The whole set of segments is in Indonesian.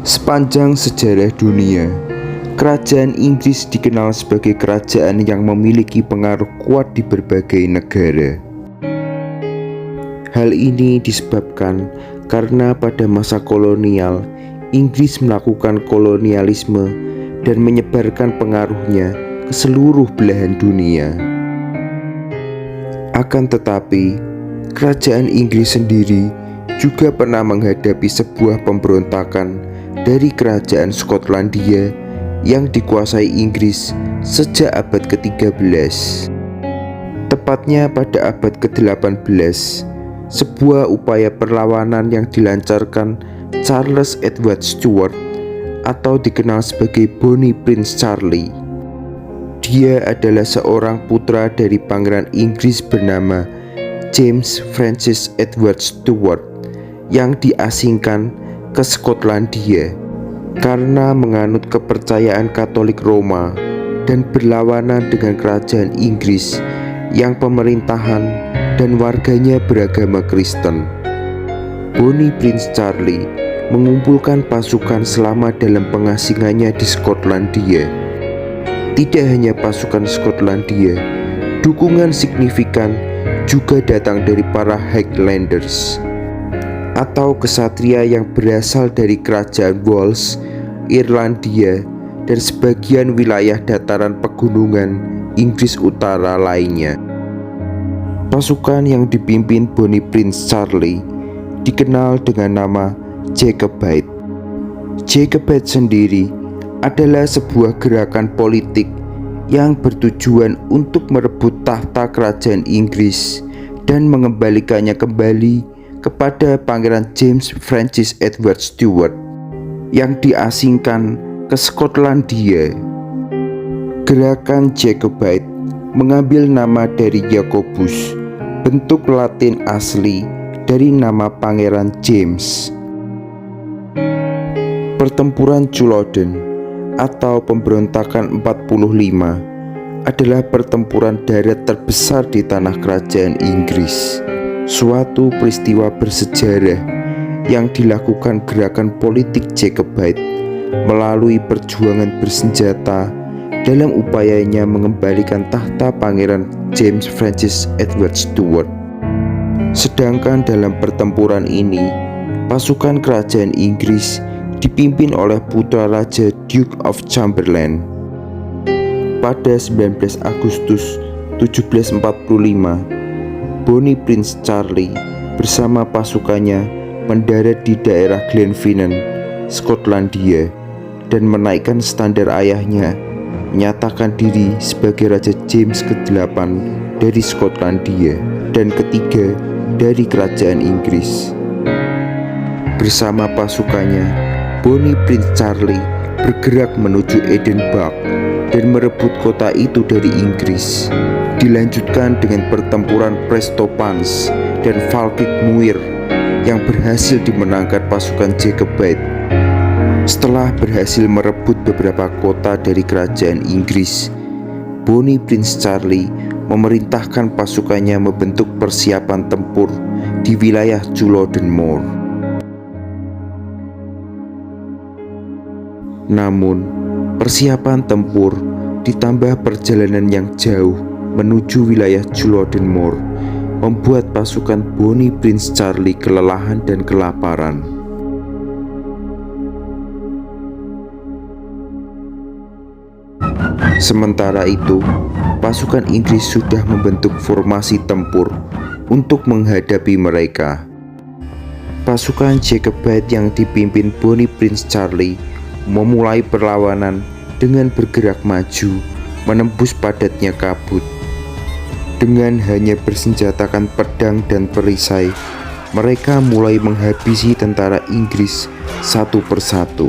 Sepanjang sejarah dunia, kerajaan Inggris dikenal sebagai kerajaan yang memiliki pengaruh kuat di berbagai negara. Hal ini disebabkan karena pada masa kolonial, Inggris melakukan kolonialisme dan menyebarkan pengaruhnya ke seluruh belahan dunia. Akan tetapi, kerajaan Inggris sendiri juga pernah menghadapi sebuah pemberontakan dari kerajaan Skotlandia yang dikuasai Inggris sejak abad ke-13. Tepatnya pada abad ke-18, sebuah upaya perlawanan yang dilancarkan Charles Edward Stuart atau dikenal sebagai Bonnie Prince Charlie. Dia adalah seorang putra dari Pangeran Inggris bernama James Francis Edward Stuart yang diasingkan ke Skotlandia karena menganut kepercayaan Katolik Roma dan berlawanan dengan kerajaan Inggris yang pemerintahan dan warganya beragama Kristen. Bonnie Prince Charlie mengumpulkan pasukan selama dalam pengasingannya di Skotlandia. Tidak hanya pasukan Skotlandia, dukungan signifikan juga datang dari para Highlanders atau kesatria yang berasal dari kerajaan Wales, Irlandia, dan sebagian wilayah dataran pegunungan Inggris Utara lainnya. Pasukan yang dipimpin Bonnie Prince Charlie dikenal dengan nama Jacobite. Jacobite sendiri adalah sebuah gerakan politik yang bertujuan untuk merebut tahta kerajaan Inggris dan mengembalikannya kembali kepada Pangeran James Francis Edward Stuart yang diasingkan ke Skotlandia. Gerakan Jacobite mengambil nama dari Jacobus, bentuk Latin asli dari nama Pangeran James. Pertempuran Culloden atau pemberontakan 45 adalah pertempuran darat terbesar di tanah kerajaan Inggris. Suatu peristiwa bersejarah yang dilakukan gerakan politik Jacobite melalui perjuangan bersenjata dalam upayanya mengembalikan tahta Pangeran James Francis Edward Stuart. Sedangkan dalam pertempuran ini, pasukan kerajaan Inggris dipimpin oleh putra raja Duke of Chamberlain. Pada 19 Agustus 1745, Bonnie Prince Charlie bersama pasukannya mendarat di daerah Glenfinnan, Skotlandia, dan menaikkan standar ayahnya, menyatakan diri sebagai Raja James ke-8 dari Skotlandia dan ketiga dari kerajaan Inggris. Bersama pasukannya, Bonnie Prince Charlie bergerak menuju Edinburgh dan merebut kota itu dari Inggris. Dilanjutkan dengan pertempuran Prestopans dan Falkirk Muir yang berhasil dimenangkan pasukan Jacobite. Setelah berhasil merebut beberapa kota dari kerajaan Inggris, Bonnie Prince Charlie memerintahkan pasukannya membentuk persiapan tempur di wilayah Culloden Moor. Namun, persiapan tempur ditambah perjalanan yang jauh menuju wilayah Culloden Moor membuat pasukan Bonnie Prince Charlie kelelahan dan kelaparan. Sementara itu, pasukan Inggris sudah membentuk formasi tempur untuk menghadapi mereka. Pasukan Jacobite yang dipimpin Bonnie Prince Charlie memulai perlawanan dengan bergerak maju menembus padatnya kabut. Dengan hanya bersenjatakan pedang dan perisai, mereka mulai menghabisi tentara Inggris satu persatu.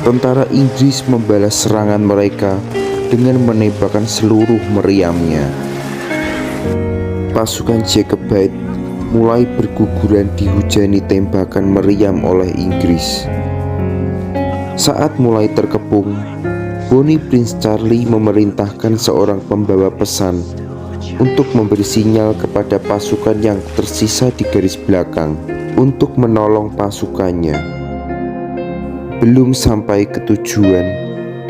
Tentara Inggris membalas serangan mereka dengan menembakkan seluruh meriamnya. Pasukan Jacobite mulai berguguran dihujani tembakan meriam oleh Inggris. Saat mulai terkepung, Bonnie Prince Charlie memerintahkan seorang pembawa pesan untuk memberi sinyal kepada pasukan yang tersisa di garis belakang untuk menolong pasukannya. Belum sampai ke tujuan,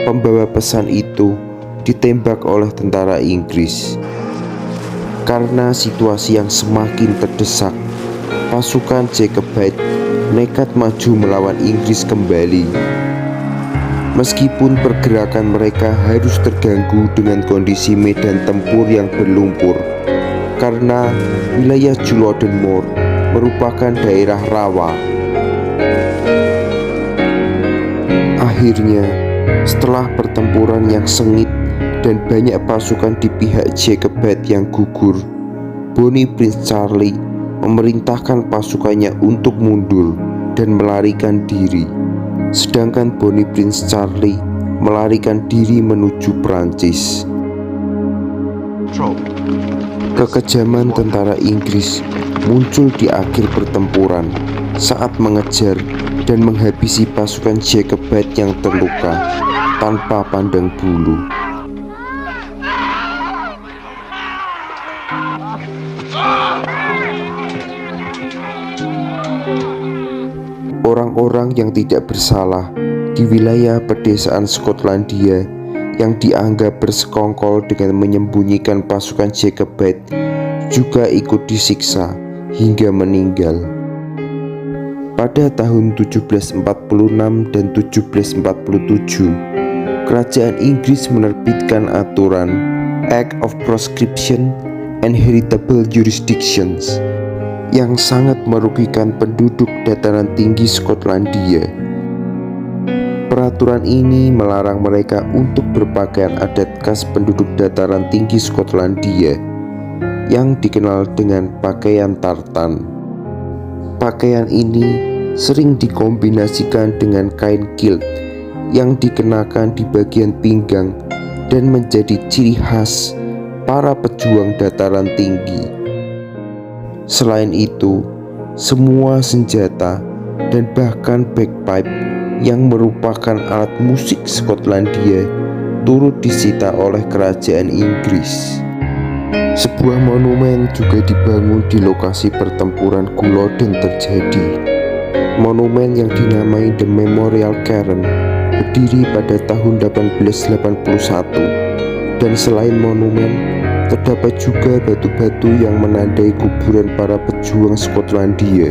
pembawa pesan itu ditembak oleh tentara Inggris. Karena situasi yang semakin terdesak, pasukan Jacobite nekat maju melawan Inggris kembali. Meskipun pergerakan mereka harus terganggu dengan kondisi medan tempur yang berlumpur, karena wilayah Culloden Moor merupakan daerah rawa. Akhirnya, setelah pertempuran yang sengit dan banyak pasukan di pihak Jacobite yang gugur, Bonnie Prince Charlie memerintahkan pasukannya untuk mundur dan melarikan diri. Sedangkan Bonnie Prince Charlie melarikan diri menuju Prancis. Kekejaman tentara Inggris muncul di akhir pertempuran saat mengejar dan menghabisi pasukan Jacobite yang terluka tanpa pandang bulu. Orang-orang yang tidak bersalah di wilayah pedesaan Skotlandia yang dianggap bersekongkol dengan menyembunyikan pasukan Jacobite juga ikut disiksa hingga meninggal. Pada tahun 1746 dan 1747, kerajaan Inggris menerbitkan aturan Act of Proscription and Heritable Jurisdictions yang sangat merugikan penduduk dataran tinggi Skotlandia. Peraturan ini melarang mereka untuk berpakaian adat khas penduduk dataran tinggi Skotlandia yang dikenal dengan pakaian tartan. Pakaian ini sering dikombinasikan dengan kain kilt yang dikenakan di bagian pinggang dan menjadi ciri khas para pejuang dataran tinggi. Selain itu, semua senjata dan bahkan bagpipe yang merupakan alat musik Skotlandia turut disita oleh kerajaan Inggris. Sebuah monumen juga dibangun di lokasi pertempuran Culloden terjadi. Monumen yang dinamai The Memorial Cairn berdiri pada tahun 1881, dan selain monumen, terdapat juga batu-batu yang menandai kuburan para pejuang Skotlandia,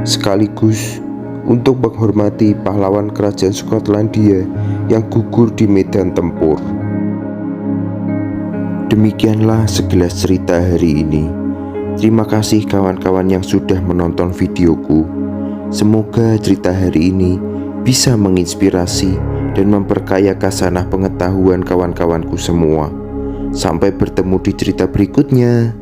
sekaligus untuk menghormati pahlawan kerajaan Skotlandia yang gugur di medan tempur. Demikianlah segelas cerita hari ini. Terima kasih kawan-kawan yang sudah menonton videoku. Semoga cerita hari ini bisa menginspirasi dan memperkaya khasanah pengetahuan kawan-kawanku semua. Sampai bertemu di cerita berikutnya.